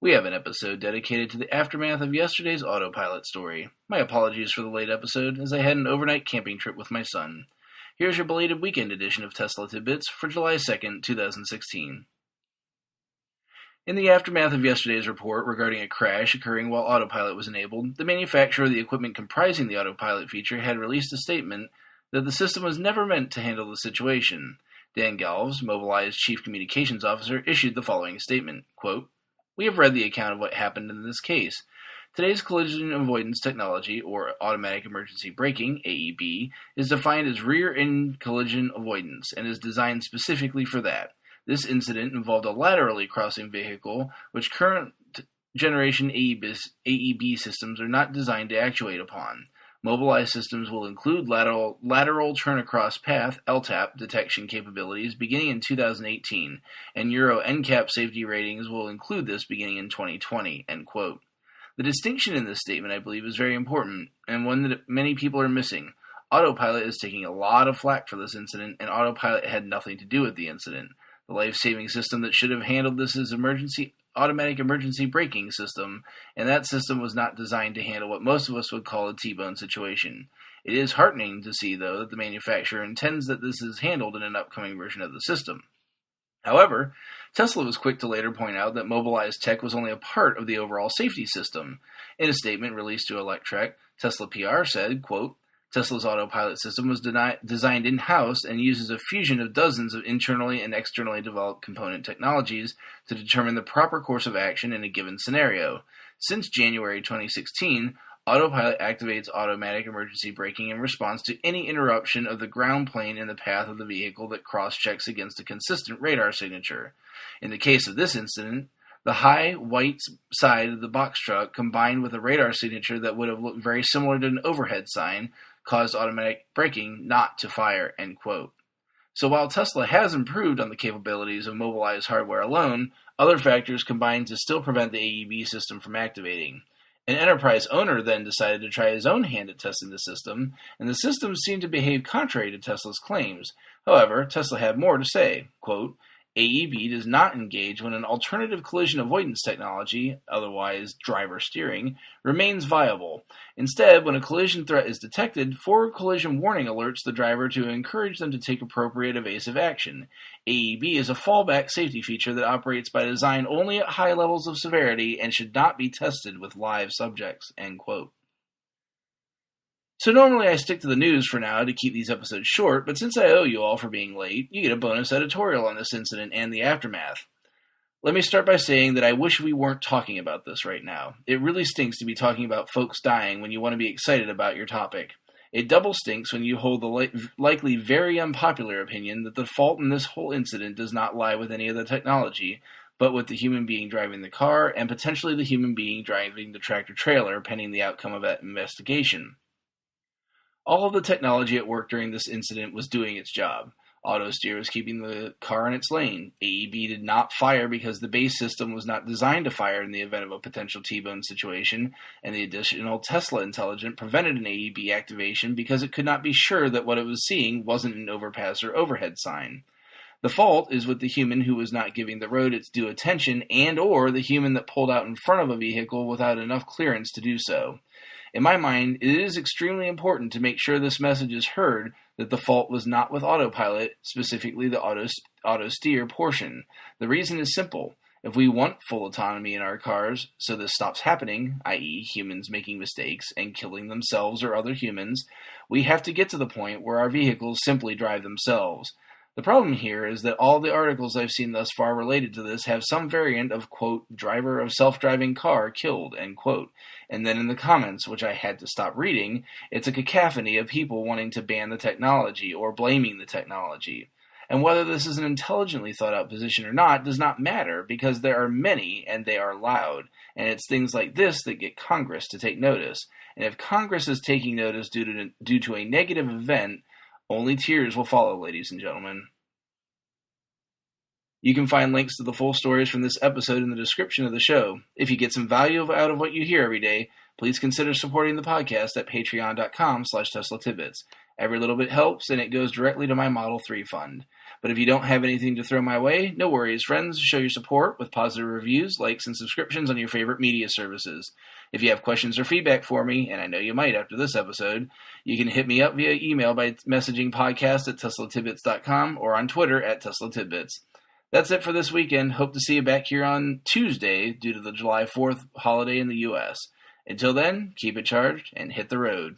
We have an episode dedicated to the aftermath of yesterday's autopilot story. My apologies for the late episode, as I had an overnight camping trip with my son. Here's your belated weekend edition of Tesla Tidbits for July 2nd, 2016. In the aftermath of yesterday's report regarding a crash occurring while autopilot was enabled, the manufacturer of the equipment comprising the autopilot feature had released a statement that the system was never meant to handle the situation. Dan Galves, Mobileye's chief communications officer, issued the following statement, quote, "We have read the account of what happened in this case. Today's collision avoidance technology, or automatic emergency braking, AEB, is defined as rear-end collision avoidance and is designed specifically for that. This incident involved a laterally crossing vehicle, which current generation AEB systems are not designed to actuate upon. Mobileye systems will include lateral turn-across path (LTAP) detection capabilities beginning in 2018, and Euro NCAP safety ratings will include this beginning in 2020." End quote. The distinction in this statement, I believe, is very important, and one that many people are missing. Autopilot is taking a lot of flack for this incident, and Autopilot had nothing to do with the incident. The life-saving system that should have handled this is automatic emergency braking system, and that system was not designed to handle what most of us would call a T-bone situation. It is heartening to see, though, that the manufacturer intends that this is handled in an upcoming version of the system. However, Tesla was quick to later point out that Mobileye's tech was only a part of the overall safety system. In a statement released to Electrek, Tesla PR said, quote, "Tesla's autopilot system was designed in-house and uses a fusion of dozens of internally and externally developed component technologies to determine the proper course of action in a given scenario. Since January 2016, Autopilot activates automatic emergency braking in response to any interruption of the ground plane in the path of the vehicle that cross-checks against a consistent radar signature. In the case of this incident, the high, white side of the box truck, combined with a radar signature that would have looked very similar to an overhead sign, caused automatic braking not to fire," end quote. So while Tesla has improved on the capabilities of Mobileye's hardware alone, other factors combined to still prevent the AEB system from activating. An enterprise owner then decided to try his own hand at testing the system, and the system seemed to behave contrary to Tesla's claims. However, Tesla had more to say. Quote, "AEB does not engage when an alternative collision avoidance technology, otherwise driver steering, remains viable. Instead, when a collision threat is detected, forward collision warning alerts the driver to encourage them to take appropriate evasive action. AEB is a fallback safety feature that operates by design only at high levels of severity and should not be tested with live subjects," end quote. So normally I stick to the news for now to keep these episodes short, but since I owe you all for being late, you get a bonus editorial on this incident and the aftermath. Let me start by saying that I wish we weren't talking about this right now. It really stinks to be talking about folks dying when you want to be excited about your topic. It double stinks when you hold the likely very unpopular opinion that the fault in this whole incident does not lie with any of the technology, but with the human being driving the car and potentially the human being driving the tractor-trailer pending the outcome of that investigation. All of the technology at work during this incident was doing its job. Auto steer was keeping the car in its lane. AEB did not fire because the base system was not designed to fire in the event of a potential T-bone situation, and the additional Tesla intelligence prevented an AEB activation because it could not be sure that what it was seeing wasn't an overpass or overhead sign. The fault is with the human who was not giving the road its due attention and or the human that pulled out in front of a vehicle without enough clearance to do so. In my mind, it is extremely important to make sure this message is heard that the fault was not with autopilot, specifically the auto steer portion. The reason is simple. If we want full autonomy in our cars so this stops happening, i.e. humans making mistakes and killing themselves or other humans, we have to get to the point where our vehicles simply drive themselves. The problem here is that all the articles I've seen thus far related to this have some variant of, quote, "driver of self-driving car killed," end quote. And then in the comments, which I had to stop reading, it's a cacophony of people wanting to ban the technology or blaming the technology. And whether this is an intelligently thought out position or not does not matter because there are many and they are loud. And it's things like this that get Congress to take notice. And if Congress is taking notice due to a negative event, only tears will follow, ladies and gentlemen. You can find links to the full stories from this episode in the description of the show. If you get some value out of what you hear every day, please consider supporting the podcast at patreon.com/TeslaTidbits. Every little bit helps, and it goes directly to my Model 3 fund. But if you don't have anything to throw my way, no worries, friends. Show your support with positive reviews, likes, and subscriptions on your favorite media services. If you have questions or feedback for me, and I know you might after this episode, you can hit me up via email by messaging podcast@teslatidbits.com or on Twitter @teslatidbits. That's it for this weekend. Hope to see you back here on Tuesday due to the July 4th holiday in the U.S. Until then, keep it charged and hit the road.